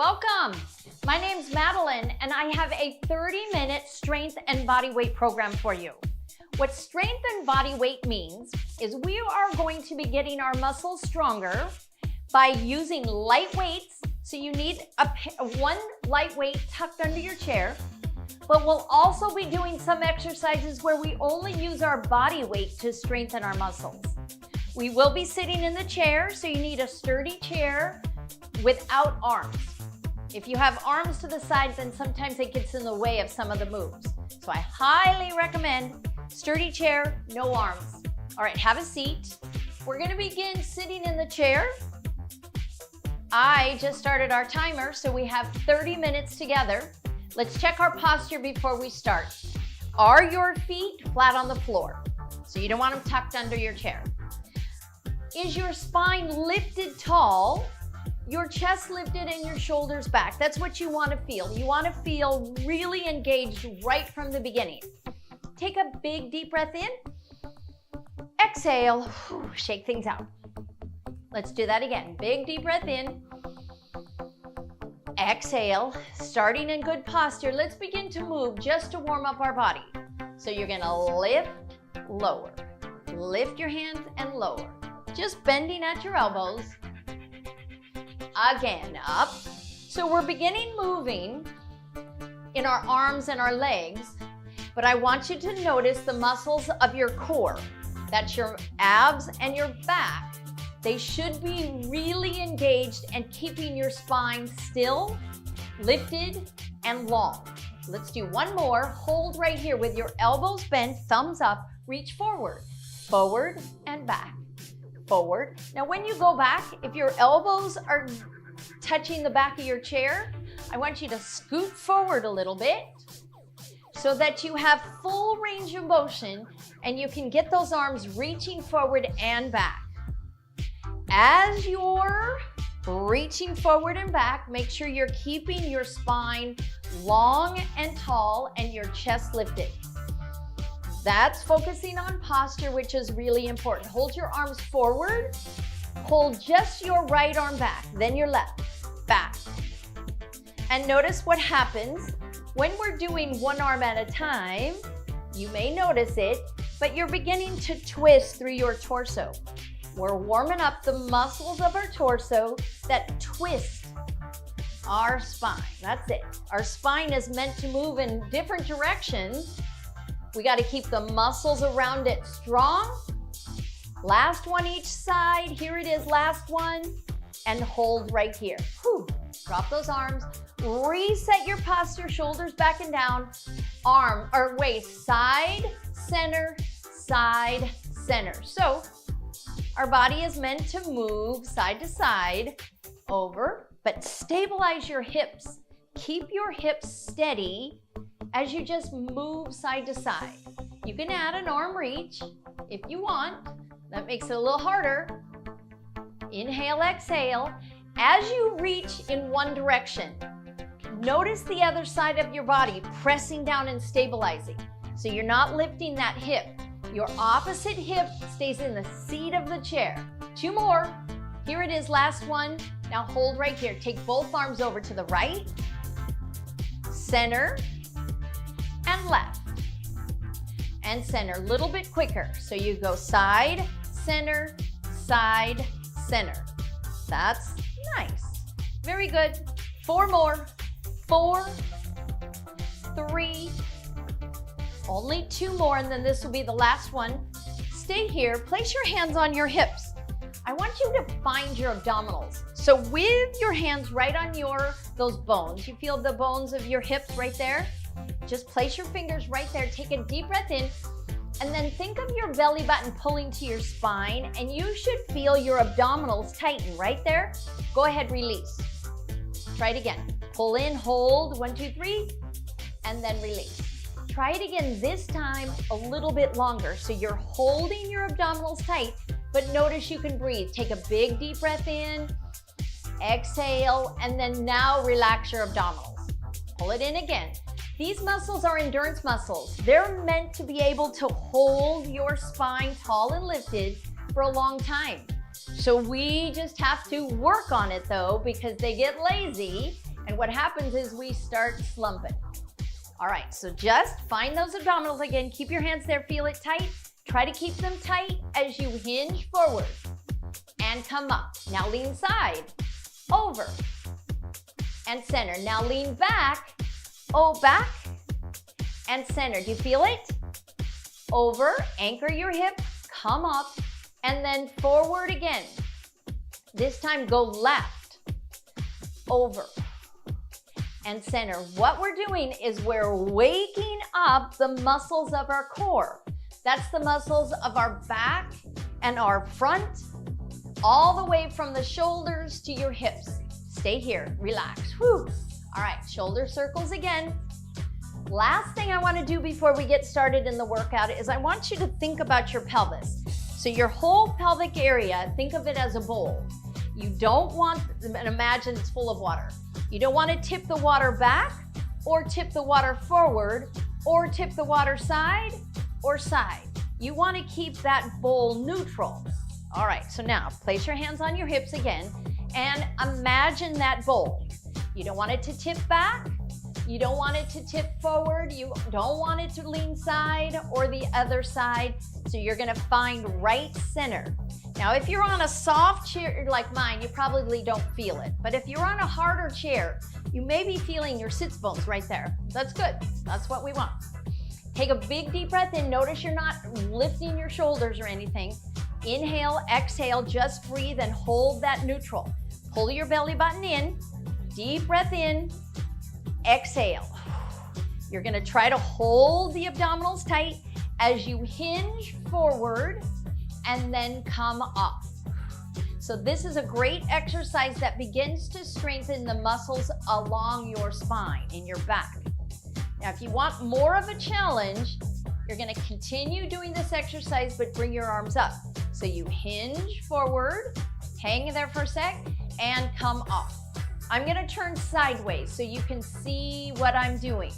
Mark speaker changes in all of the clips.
Speaker 1: Welcome. My name's Madeleine, and I have a 30-minute strength and body weight program for you. What strength and body weight means is we are going to be getting our muscles stronger by using light weights. So you need one light weight tucked under your chair, but we'll also be doing some exercises where we only use our body weight to strengthen our muscles. We will be sitting in the chair, so you need a sturdy chair without arms. If you have arms to the side, then sometimes it gets in the way of some of the moves. So I highly recommend sturdy chair, no arms. All right, have a seat. We're gonna begin sitting in the chair. I just started our timer, so we have 30 minutes together. Let's check our posture before we start. Are your feet flat on the floor? So you don't want them tucked under your chair. Is your spine lifted tall? Your chest lifted and your shoulders back. That's what you want to feel. You want to feel really engaged right from the beginning. Take a big deep breath in. Exhale. Shake things out. Let's do that again. Big deep breath in. Exhale. Starting in good posture. Let's begin to move just to warm up our body. So you're going to lift, lower. Lift your hands and lower. Just bending at your elbows. Again, up. So we're beginning moving in our arms and our legs, but I want you to notice the muscles of your core. That's your abs and your back. They should be really engaged and keeping your spine still, lifted, and long. Let's do one more. Hold right here with your elbows bent, thumbs up, reach forward and back. Forward. Now when you go back, if your elbows are touching the back of your chair, I want you to scoot forward a little bit so that you have full range of motion and you can get those arms reaching forward and back. As you're reaching forward and back, make sure you're keeping your spine long and tall and your chest lifted. That's focusing on posture, which is really important. Hold your arms forward. Hold just your right arm back, then your left, back. And notice what happens when we're doing one arm at a time. You may notice it, but you're beginning to twist through your torso. We're warming up the muscles of our torso that twist our spine. That's it. Our spine is meant to move in different directions. We got to keep the muscles around it strong. Last one each side. Here it is, last one. And hold right here. Whew. Drop those arms. Reset your posture, shoulders back and down. Arm or waist, side, center, side, center. So our body is meant to move side to side, over, but stabilize your hips. Keep your hips steady as you just move side to side. You can add an arm reach if you want. That makes it a little harder. Inhale, exhale. As you reach in one direction, notice the other side of your body pressing down and stabilizing. So you're not lifting that hip. Your opposite hip stays in the seat of the chair. Two more. Here it is, last one. Now hold right here. Take both arms over to the right, center, and left, and center. A little bit quicker. So you go side, center, side, center. That's nice. Very good. Four more. 4, 3, only 2 more, and then this will be the last one. Stay here. Place your hands on your hips. I want you to find your abdominals. So with your hands right on those bones, you feel the bones of your hips right there? Just place your fingers right there. Take a deep breath in, and then think of your belly button pulling to your spine, and you should feel your abdominals tighten right there. Go ahead, release. Try it again. Pull in, hold, 1, 2, 3, and then release. Try it again, this time a little bit longer. So you're holding your abdominals tight, but notice you can breathe. Take a big deep breath in, exhale, and then now relax your abdominals. Pull it in again. These muscles are endurance muscles. They're meant to be able to hold your spine tall and lifted for a long time. So we just have to work on it though, because they get lazy And what happens is we start slumping. All right, so just find those abdominals again. Keep your hands there, feel it tight. Try to keep them tight as you hinge forward and come up. Now lean side, over, and center. Now lean back, back, and center. Do you feel it? Over, anchor your hip, come up, and then forward again. This time go left, over, and center. What we're doing is we're waking up the muscles of our core. That's the muscles of our back and our front, all the way from the shoulders to your hips. Stay here, relax. Whew. All right, shoulder circles again. Last thing I want to do before we get started in the workout is I want you to think about your pelvis. So your whole pelvic area, think of it as a bowl. You don't want, and imagine it's full of water. You don't want to tip the water back or tip the water forward or tip the water side or side. You want to keep that bowl neutral. All right, so now place your hands on your hips again and imagine that bowl. You don't want it to tip back. You don't want it to tip forward. You don't want it to lean side or the other side. So you're going to find right center. Now, if you're on a soft chair like mine, you probably don't feel it. But if you're on a harder chair, you may be feeling your sits bones right there. That's good. That's what we want. Take a big deep breath in. Notice you're not lifting your shoulders or anything. Inhale, exhale, just breathe and hold that neutral. Pull your belly button in. Deep breath in. Exhale. You're going to try to hold the abdominals tight as you hinge forward and then come up. So this is a great exercise that begins to strengthen the muscles along your spine, in your back. Now, if you want more of a challenge, you're going to continue doing this exercise, but bring your arms up. So you hinge forward, hang there for a sec, and come up. I'm going to turn sideways so you can see what I'm doing.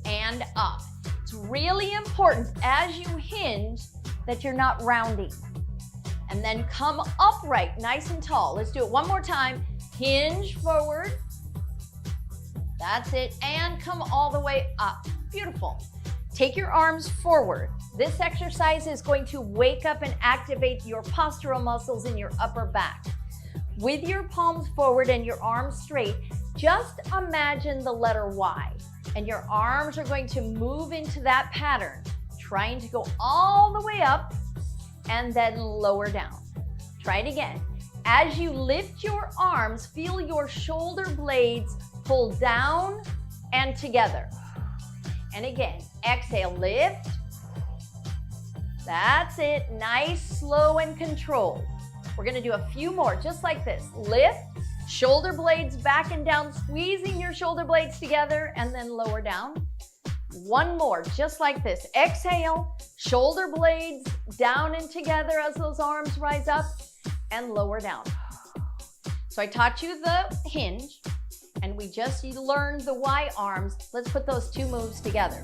Speaker 1: And up. It's really important as you hinge that you're not rounding. And then come upright, nice and tall. Let's do it one more time. Hinge forward. That's it. And come all the way up. Beautiful. Take your arms forward. This exercise is going to wake up and activate your postural muscles in your upper back. With your palms forward and your arms straight, just imagine the letter Y. And your arms are going to move into that pattern, trying to go all the way up and then lower down. Try it again. As you lift your arms, feel your shoulder blades pull down and together. And again, exhale, lift. That's it. Nice, slow, and controlled. We're going to do a few more just like this. Lift, shoulder blades back and down, squeezing your shoulder blades together, and then lower down. One more, just like this. Exhale, shoulder blades down and together as those arms rise up, and lower down. So I taught you the hinge, and we just learned the Y arms. Let's put those two moves together.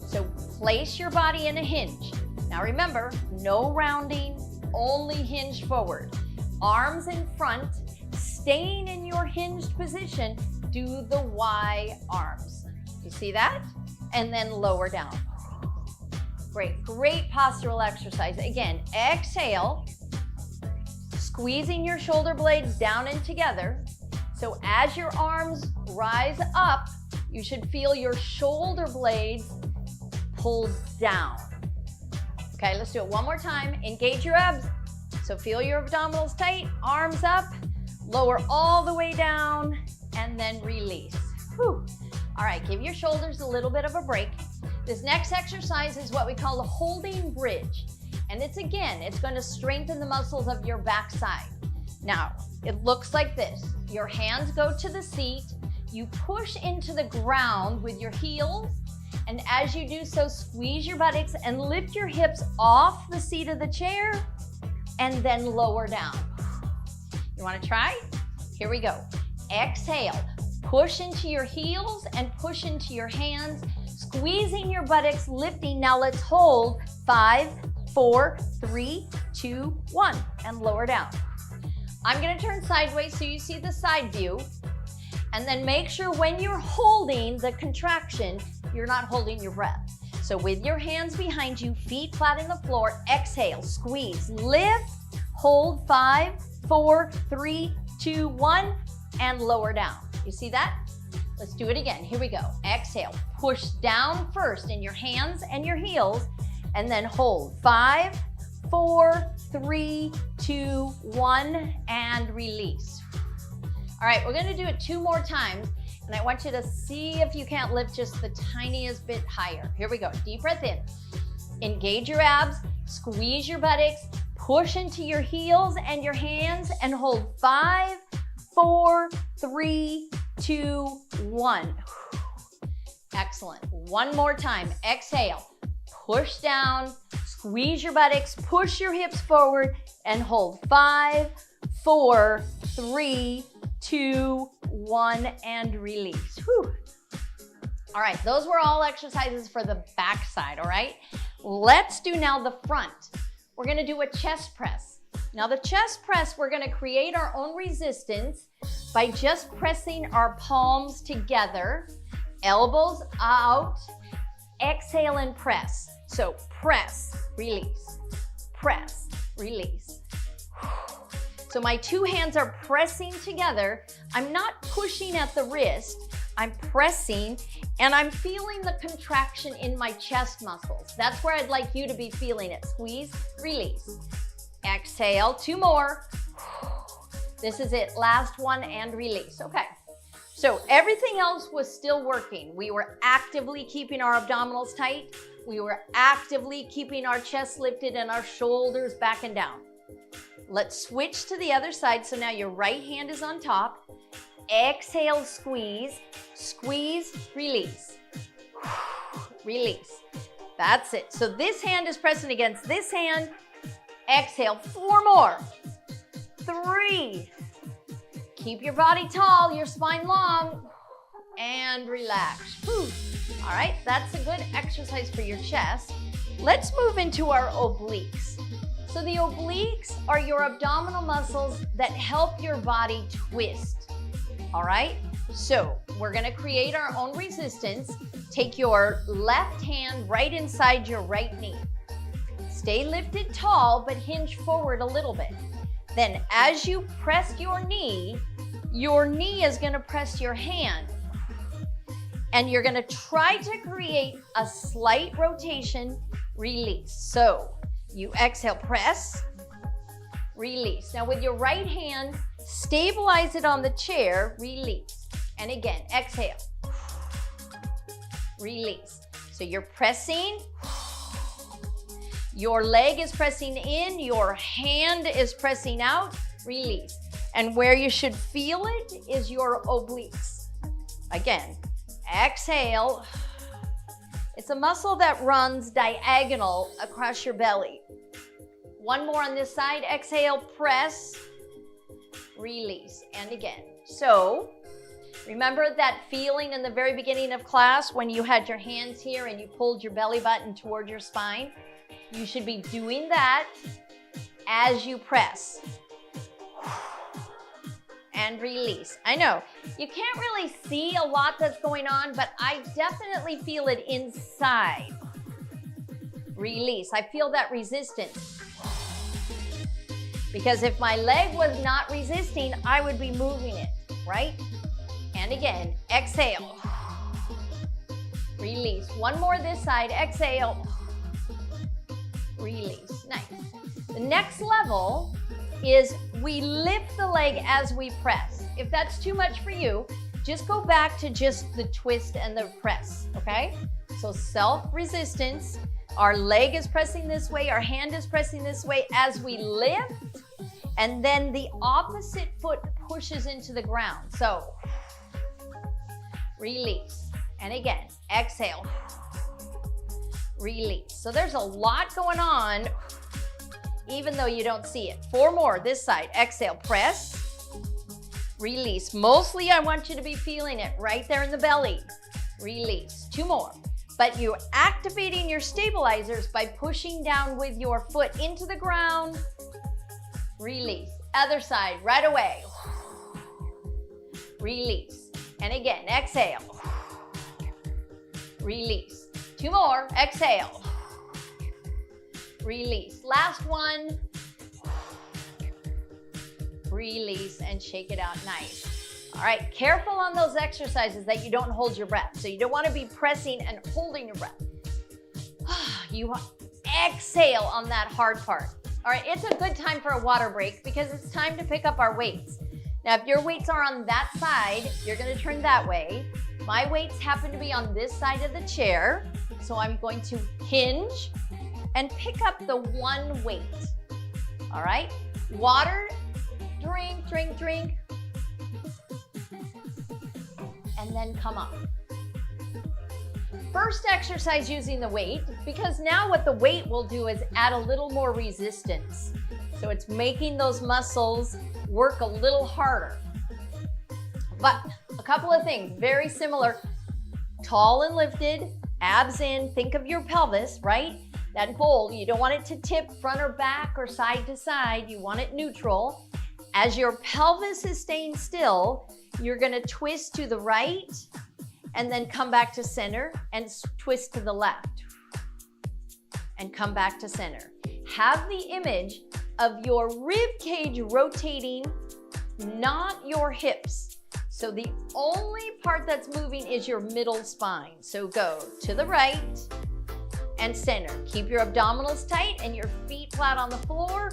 Speaker 1: So place your body in a hinge. Now remember, no rounding, only hinge forward. Arms in front, staying in your hinged position, do the Y arms. You see that? And then lower down. Great, great postural exercise. Again, exhale, squeezing your shoulder blades down and together. So as your arms rise up, you should feel your shoulder blades pulled down. Okay, let's do it one more time. Engage your abs. So feel your abdominals tight, arms up, lower all the way down, and then release. Whew. All right, give your shoulders a little bit of a break. This next exercise is what we call the holding bridge. And it's going to strengthen the muscles of your backside. Now, it looks like this. Your hands go to the seat. You push into the ground with your heels. And as you do so, squeeze your buttocks and lift your hips off the seat of the chair and then lower down. You want to try? Here we go. Exhale. Push into your heels and push into your hands, squeezing your buttocks, lifting. Now let's hold 5, 4, 3, 2, 1, and lower down. I'm going to turn sideways so you see the side view. And then make sure when you're holding the contraction, you're not holding your breath. So with your hands behind you, feet flat in the floor, exhale, squeeze, lift, hold, 5, 4, 3, 2, 1, and lower down. You see that? Let's do it again. Here we go. Exhale, push down first in your hands and your heels, and then hold. 5, 4, 3, 2, 1, and release. All right, we're gonna do it 2 more times, and I want you to see if you can't lift just the tiniest bit higher. Here we go, deep breath in. Engage your abs, squeeze your buttocks, push into your heels and your hands, and hold. 5, 4, 3, 2, 1. Excellent. One more time. Exhale. Push down, squeeze your buttocks, push your hips forward, and hold. 5, 4, 3, 2, 1, and release. Whew. All right, those were all exercises for the back side, all right? Let's do now the front. We're gonna do a chest press. Now the chest press, we're gonna create our own resistance by just pressing our palms together, elbows out, exhale and press. So press, release, press, release. So my 2 hands are pressing together. I'm not pushing at the wrist, I'm pressing, and I'm feeling the contraction in my chest muscles. That's where I'd like you to be feeling it. Squeeze, release. Exhale, 2 more. This is it, last one, and release. Okay, so everything else was still working. We were actively keeping our abdominals tight. We were actively keeping our chest lifted and our shoulders back and down. Let's switch to the other side. So now your right hand is on top. Exhale, squeeze, squeeze, release, release. That's it. So this hand is pressing against this hand. Exhale, 4 more, 3. Keep your body tall, your spine long, and relax. Whew. All right, that's a good exercise for your chest. Let's move into our obliques. So the obliques are your abdominal muscles that help your body twist. All right, so we're gonna create our own resistance. Take your left hand right inside your right knee. Stay lifted tall, but hinge forward a little bit. Then as you press your knee is gonna press your hand. And you're gonna try to create a slight rotation, release. So you exhale, press, release. Now with your right hand, stabilize it on the chair, release. And again, exhale, release. So you're pressing, your leg is pressing in, your hand is pressing out, release. And where you should feel it is your obliques. Again, exhale. It's a muscle that runs diagonal across your belly. One more on this side, exhale, press, release, and again. So, remember that feeling in the very beginning of class when you had your hands here and you pulled your belly button toward your spine? You should be doing that as you press. And release. I know, you can't really see a lot that's going on, but I definitely feel it inside. Release. I feel that resistance. Because if my leg was not resisting, I would be moving it, right? And again, exhale. Release. One more this side, exhale. Release. Nice. The next level is we lift the leg as we press. If that's too much for you, just go back to just the twist and the press, okay? So self-resistance, our leg is pressing this way, our hand is pressing this way as we lift, and then the opposite foot pushes into the ground. So release, and again, exhale, release. So there's a lot going on even though you don't see it. 4 more, this side. Exhale, press, release. Mostly I want you to be feeling it right there in the belly. Release. 2 more. But you're activating your stabilizers by pushing down with your foot into the ground. Release. Other side, right away. Release. And again, exhale. Release. 2 more, exhale. Release. Last one. Release and shake it out nice. All right, careful on those exercises that you don't hold your breath. So you don't want to be pressing and holding your breath. You exhale on that hard part. All right, it's a good time for a water break because it's time to pick up our weights. Now, if your weights are on that side, you're going to turn that way. My weights happen to be on this side of the chair, so I'm going to hinge and pick up the one weight. All right, water, drink, drink, drink, and then come up. First exercise using the weight, because now what the weight will do is add a little more resistance. So it's making those muscles work a little harder. But a couple of things, very similar. Tall and lifted, abs in, think of your pelvis, right? That bowl, you don't want it to tip front or back or side to side. You want it neutral. As your pelvis is staying still, you're gonna twist to the right and then come back to center and twist to the left and come back to center. Have the image of your rib cage rotating, not your hips. So the only part that's moving is your middle spine. So go to the right and center. Keep your abdominals tight and your feet flat on the floor.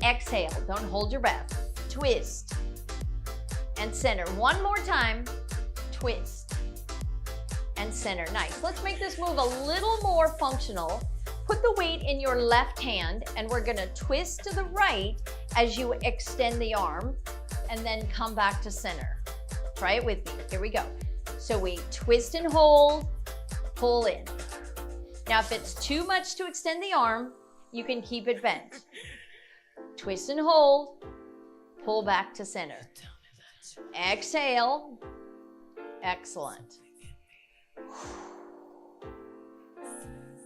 Speaker 1: Exhale, don't hold your breath. Twist and center. One more time, twist and center. Nice. Let's make this move a little more functional. Put the weight in your left hand and we're gonna twist to the right as you extend the arm and then come back to center. Try it with me. Here we go. So we twist and hold, pull in. Now if it's too much to extend the arm, you can keep it bent. Twist and hold, pull back to center. Exhale. Excellent.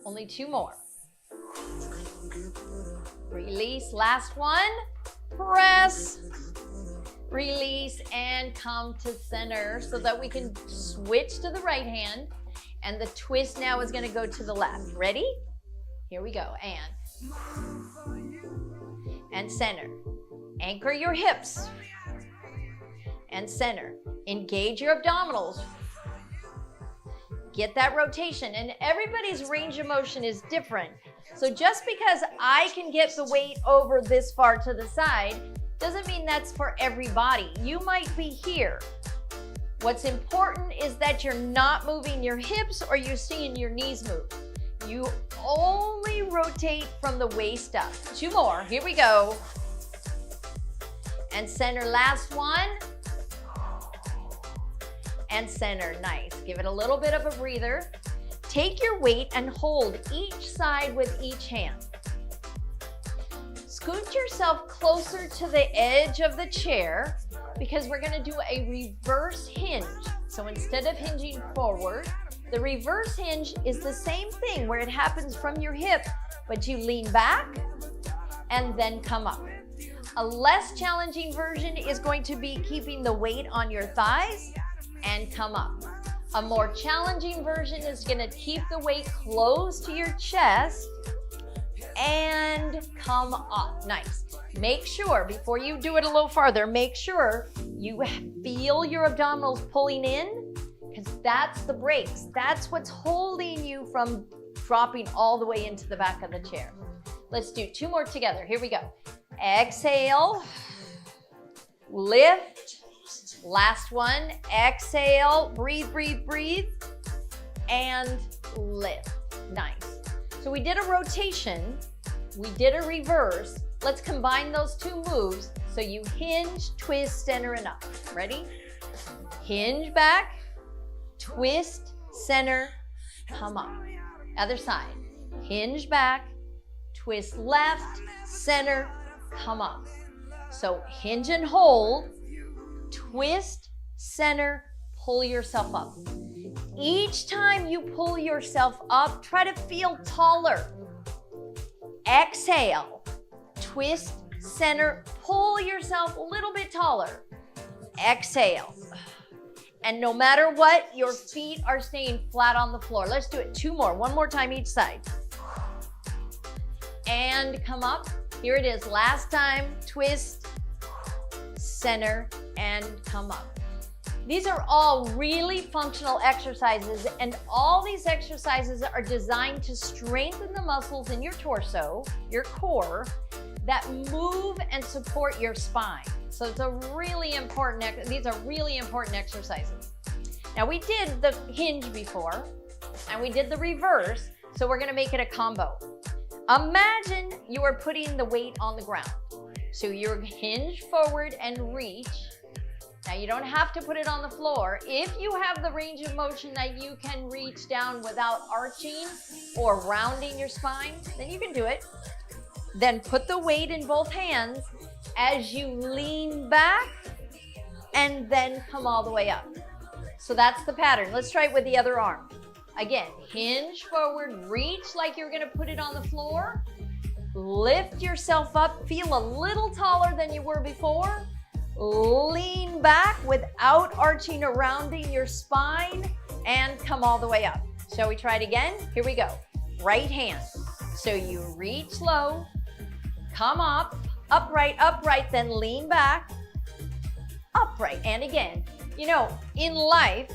Speaker 1: Only 2 more. Release, last one. Press, release, and come to center so that we can switch to the right hand. And the twist now is gonna go to the left. Ready? Here we go, and center. Anchor your hips, and center. Engage your abdominals. Get that rotation, and everybody's range of motion is different. So just because I can get the weight over this far to the side, doesn't mean that's for everybody. You might be here. What's important is that you're not moving your hips or you're seeing your knees move. You only rotate from the waist up. 2 more, here we go. And center, last one. And center, nice. Give it a little bit of a breather. Take your weight and hold each side with each hand. Scoot yourself closer to the edge of the chair because we're gonna do a reverse hinge. So instead of hinging forward, the reverse hinge is the same thing where it happens from your hip, but you lean back and then come up. A less challenging version is going to be keeping the weight on your thighs and come up. A more challenging version is going to keep the weight close to your chest and come up. Nice. Make sure, before you do it a little farther, make sure you feel your abdominals pulling in because that's the brakes. That's what's holding you from dropping all the way into the back of the chair. Let's do 2 more together. Here we go. Exhale, lift. Last one, exhale, breathe, breathe, breathe, and lift. Nice. So we did a rotation, we did a reverse. Let's combine those 2 moves. So you hinge, twist, center, and up. Ready? Hinge back, twist, center, come up. Other side. Hinge back, twist left, center, come up. So hinge and hold, twist, center, pull yourself up. Each time you pull yourself up, try to feel taller. Exhale, twist, center, pull yourself a little bit taller. Exhale. And no matter what, your feet are staying flat on the floor. Let's do it 2 more, 1 more time each side. And come up. Here it is, last time, twist, center, and come up. These are all really functional exercises, and all these exercises are designed to strengthen the muscles in your torso, your core, that move and support your spine. So it's a really important, these are really important exercises. Now we did the hinge before, and we did the reverse, so we're gonna make it a combo. Imagine you are putting the weight on the ground. So you're hinge forward and reach. Now you don't have to put it on the floor. If you have the range of motion that you can reach down without arching or rounding your spine, then you can do it. Then put the weight in both hands as you lean back and then come all the way up. So that's the pattern. Let's try it with the other arm. Again, hinge forward, reach like you're gonna put it on the floor. Lift yourself up, feel a little taller than you were before. Lean back without arching or rounding your spine and come all the way up. Shall we try it again? Here we go. Right hand. So you reach low, come up, upright, upright, then lean back, upright. And again, you know, in life,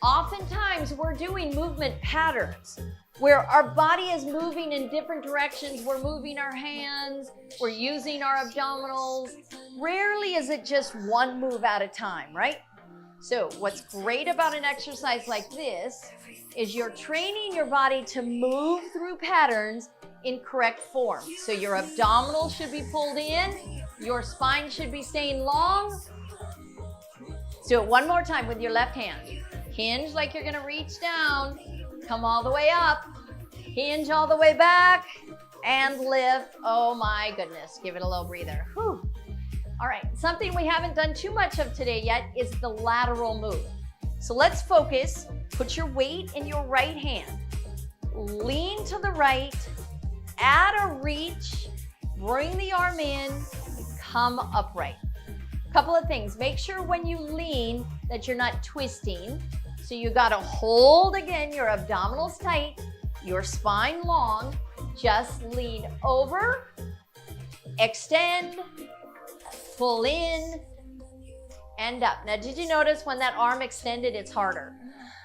Speaker 1: oftentimes we're doing movement patterns where our body is moving in different directions. We're moving our hands, we're using our abdominals. Rarely is it just one move at a time, right? So what's great about an exercise like this is you're training your body to move through patterns in correct form. So your abdominals should be pulled in, your spine should be staying long. Let's do it one more time with your left hand. Hinge like you're gonna reach down, come all the way up, hinge all the way back, and lift. Oh my goodness, give it a little breather. Whew. All right, something we haven't done too much of today yet is the lateral move. So let's focus, put your weight in your right hand, lean to the right, add a reach, bring the arm in, come upright. Couple of things, make sure when you lean that you're not twisting. So you gotta hold again, your abdominals tight, your spine long, just lean over, extend, pull in, and up. Now, did you notice when that arm extended, it's harder?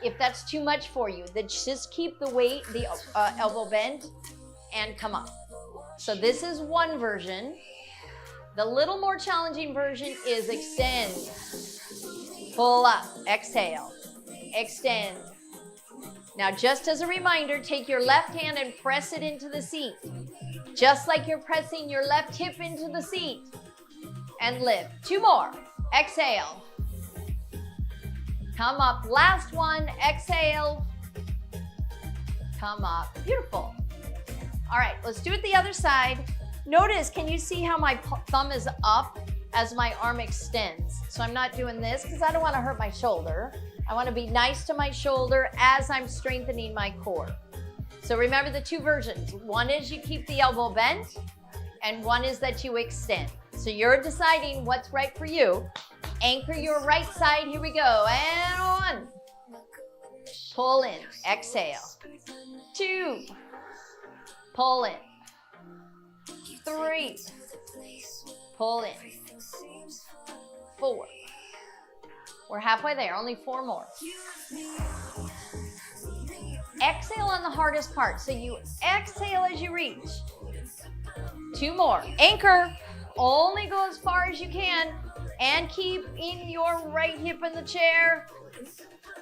Speaker 1: If that's too much for you, then just keep the weight, the elbow bent, and come up. So this is one version. The little more challenging version is extend, pull up, exhale, extend. Now, just as a reminder, take your left hand and press it into the seat, just like you're pressing your left hip into the seat, and lift. 2 more. Exhale. Come up. Last one. Exhale. Come up. Beautiful. All right, let's do it the other side. Notice, can you see how my thumb is up as my arm extends? So I'm not doing this because I don't want to hurt my shoulder. I want to be nice to my shoulder as I'm strengthening my core. So remember the 2 versions. One is you keep the elbow bent, and one is that you extend. So you're deciding what's right for you. Anchor your right side. Here we go. And 1. Pull in. Exhale. 2. Pull in. 3. Pull in. 4. We're halfway there. Only 4 more. Exhale on the hardest part. So you exhale as you reach. 2 more. Anchor. Only go as far as you can. And keep in your right hip in the chair.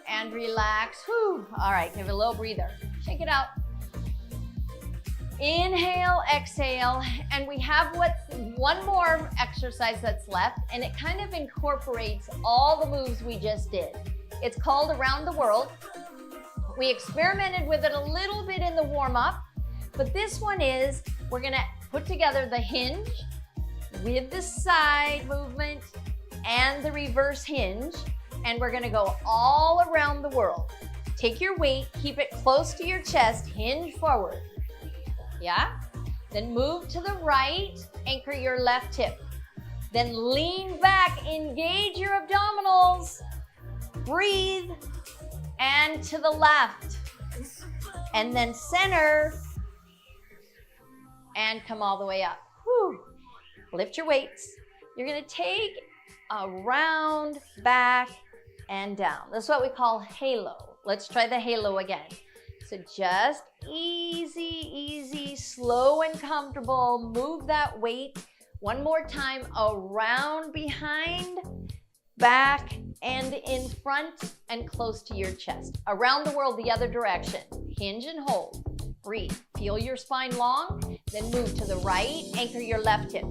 Speaker 1: And relax. Whew. All right, give it a little breather. Shake it out. Inhale, exhale. And we have one more exercise that's left. And it kind of incorporates all the moves we just did. It's called Around the World. We experimented with it a little bit in the warm-up. But this one is, we're going to put together the hinge with the side movement and the reverse hinge, and we're gonna go all around the world. Take your weight, keep it close to your chest, hinge forward. Yeah? Then move to the right, anchor your left hip. Then lean back, engage your abdominals, breathe, and to the left. And then center, and come all the way up. Whew. Lift your weights. You're gonna take a round back and down. This is what we call halo. Let's try the halo again. So just easy, easy, slow and comfortable. Move that weight one more time around, behind, back, and in front, and close to your chest. Around the world, the other direction. Hinge and hold. Breathe. Feel your spine long. Then move to the right. Anchor your left hip.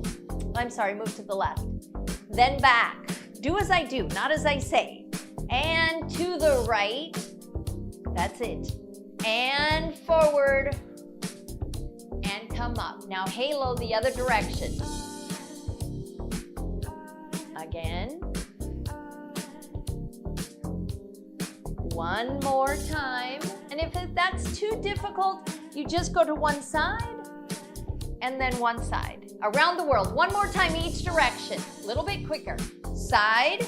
Speaker 1: I'm sorry, move to the left. Then back. Do as I do, not as I say. And to the right. That's it. And forward. And come up. Now halo the other direction. Again. One more time. And if that's too difficult, you just go to one side and then one side. Around the world, one more time each direction. A little bit quicker. Side,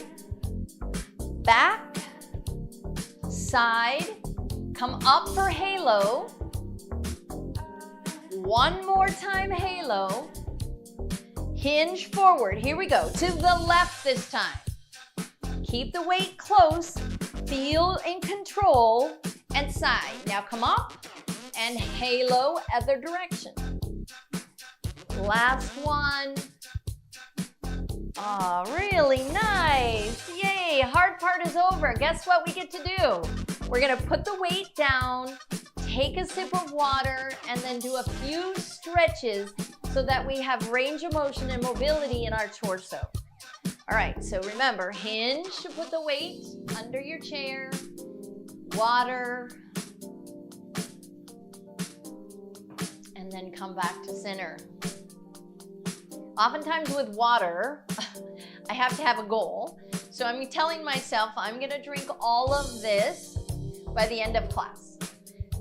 Speaker 1: back, side. Come up for halo. One more time halo. Hinge forward. Here we go. To the left this time. Keep the weight close. Feel in control. And side. Now come up and halo other direction. Last one. Oh, really nice. Yay, hard part is over. Guess what we get to do? We're gonna put the weight down, take a sip of water, and then do a few stretches so that we have range of motion and mobility in our torso. All right, so remember, hinge to put the weight under your chair, water, and then come back to center. Oftentimes with water, I have to have a goal. So I'm telling myself I'm gonna drink all of this by the end of class.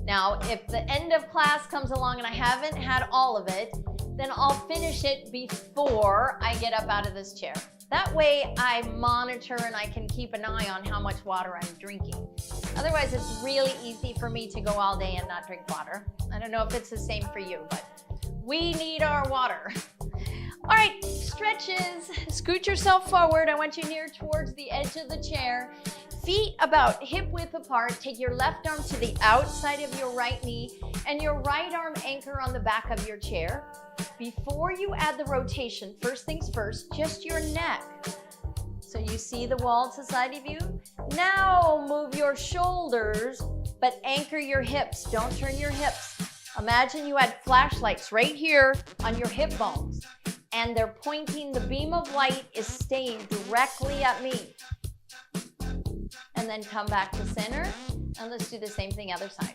Speaker 1: Now, if the end of class comes along and I haven't had all of it, then I'll finish it before I get up out of this chair. That way I monitor and I can keep an eye on how much water I'm drinking. Otherwise, it's really easy for me to go all day and not drink water. I don't know if it's the same for you, but we need our water. All right, stretches. Scoot yourself forward. I want you near towards the edge of the chair. Feet about hip width apart. Take your left arm to the outside of your right knee and your right arm anchor on the back of your chair. Before you add the rotation, first things first, just your neck. So you see the wall to the side of you. Now move your shoulders, but anchor your hips. Don't turn your hips. Imagine you had flashlights right here on your hip bones, and they're pointing, the beam of light is staying directly at me. And then come back to center, and let's do the same thing other side.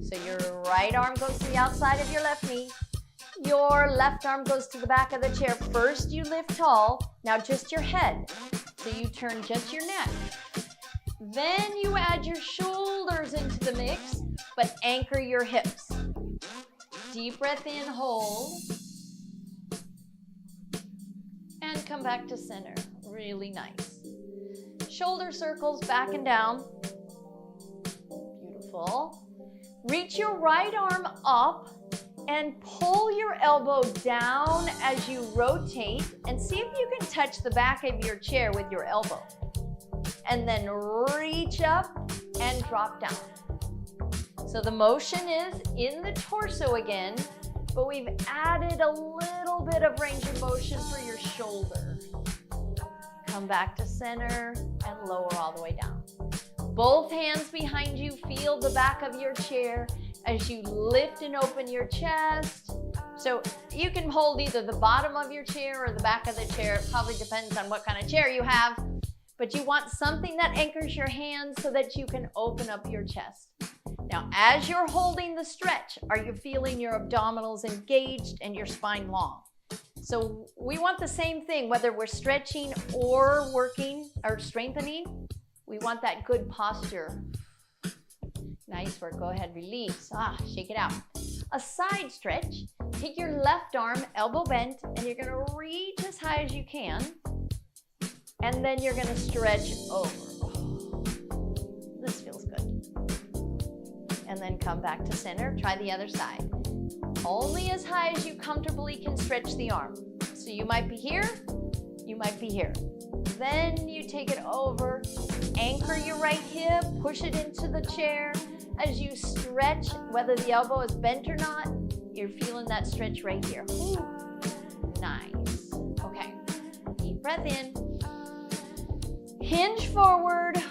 Speaker 1: So your right arm goes to the outside of your left knee. Your left arm goes to the back of the chair. First you lift tall, now just your head. So you turn just your neck. Then you add your shoulders into the mix, but anchor your hips. Deep breath in, hold. And come back to center. Really nice. Shoulder circles back and down. Beautiful. Reach your right arm up and pull your elbow down as you rotate, and see if you can touch the back of your chair with your elbow. And then reach up and drop down. So the motion is in the torso again, but we've added a little bit of range of motion for your shoulder. Come back to center and lower all the way down. Both hands behind you, feel the back of your chair as you lift and open your chest. So you can hold either the bottom of your chair or the back of the chair. It probably depends on what kind of chair you have, but you want something that anchors your hands so that you can open up your chest. Now, as you're holding the stretch, are you feeling your abdominals engaged and your spine long? So we want the same thing, whether we're stretching or working or strengthening, we want that good posture. Nice work, go ahead, release, shake it out. A side stretch, take your left arm, elbow bent, and you're gonna reach as high as you can, and then you're gonna stretch over. and then come back to center. Try the other side. Only as high as you comfortably can stretch the arm. So you might be here, you might be here. Then you take it over, anchor your right hip, push it into the chair. As you stretch, whether the elbow is bent or not, you're feeling that stretch right here. Ooh, nice. Okay, deep breath in. Hinge forward.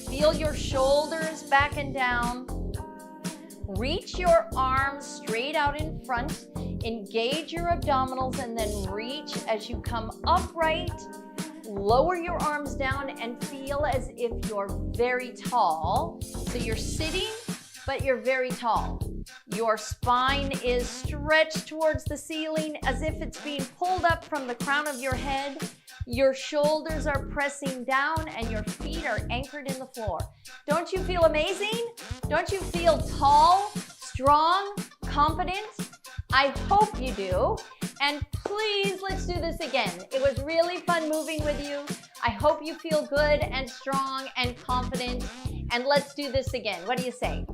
Speaker 1: Feel your shoulders back and down. Reach your arms straight out in front. Engage your abdominals and then reach as you come upright. Lower your arms down and feel as if you're very tall. So you're sitting, but you're very tall. Your spine is stretched towards the ceiling as if it's being pulled up from the crown of your head. Your shoulders are pressing down and your feet are anchored in the floor. Don't you feel amazing? Don't you feel tall, strong, confident? I hope you do. And please, let's do this again. It was really fun moving with you. I hope you feel good and strong and confident. And let's do this again. What do you say?